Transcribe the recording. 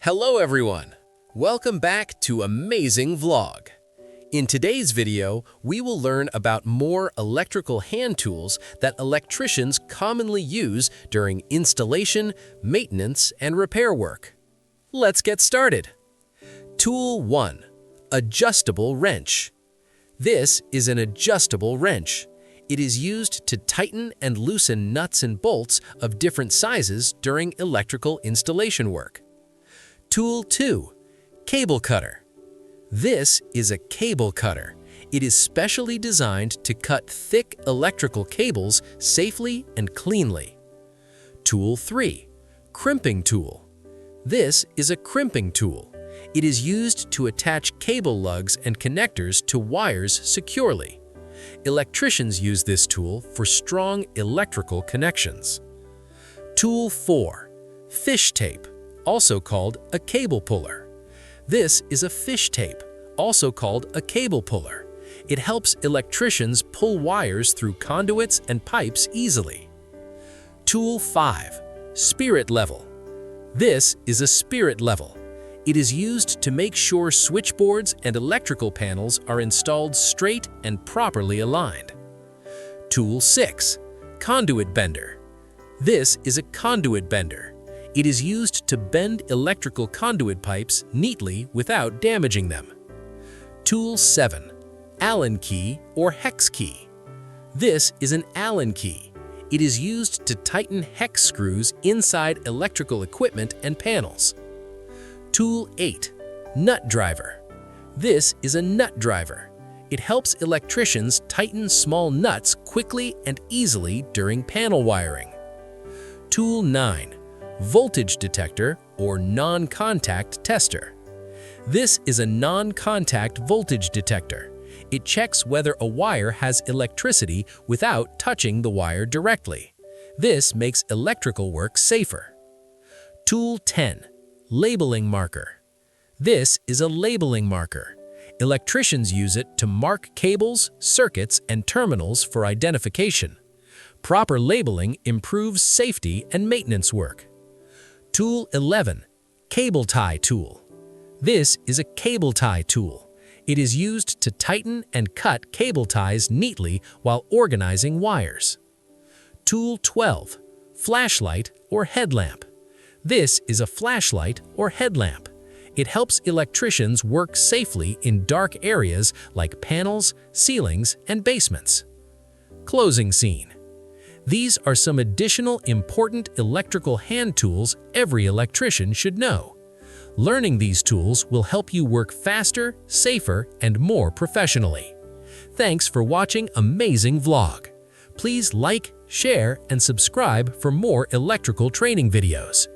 Hello everyone! Welcome back to Amazing Vlog. In today's video, we will learn about more electrical hand tools that electricians commonly use during installation, maintenance, and repair work. Let's get started. Tool 1. Adjustable wrench. This is an adjustable wrench. It is used to tighten and loosen nuts and bolts of different sizes during electrical installation work. Tool 2. Cable cutter. This is a cable cutter. It is specially designed to cut thick electrical cables safely and cleanly. Tool 3. Crimping tool. This is a crimping tool. It is used to attach cable lugs and connectors to wires securely. Electricians use this tool for strong electrical connections. Tool 4. Fish tape, also called a cable puller. This is a fish tape, also called a cable puller. It helps electricians pull wires through conduits and pipes easily. Tool 5. Spirit level. This is a spirit level. It is used to make sure switchboards and electrical panels are installed straight and properly aligned. Tool 6. Conduit bender. This is a conduit bender. It is used to bend electrical conduit pipes neatly without damaging them. Tool 7. Allen key or hex key. This is an Allen key. It is used to tighten hex screws inside electrical equipment and panels. Tool 8. Nut driver. This is a nut driver. It helps electricians tighten small nuts quickly and easily during panel wiring. Tool 9. Voltage detector or non-contact tester. This is a non-contact voltage detector. It checks whether a wire has electricity without touching the wire directly. This makes electrical work safer. Tool 10. Labeling marker. This is a labeling marker. Electricians use it to mark cables, circuits, and terminals for identification. Proper labeling improves safety and maintenance work. Tool 11. Cable tie tool. This is a cable tie tool. It is used to tighten and cut cable ties neatly while organizing wires. Tool 12. Flashlight or headlamp. This is a flashlight or headlamp. It helps electricians work safely in dark areas like panels, ceilings, and basements. Closing scene. These are some additional important electrical hand tools every electrician should know. Learning these tools will help you work faster, safer, and more professionally. Thanks for watching Amazing Vlog. Please like, share, and subscribe for more electrical training videos.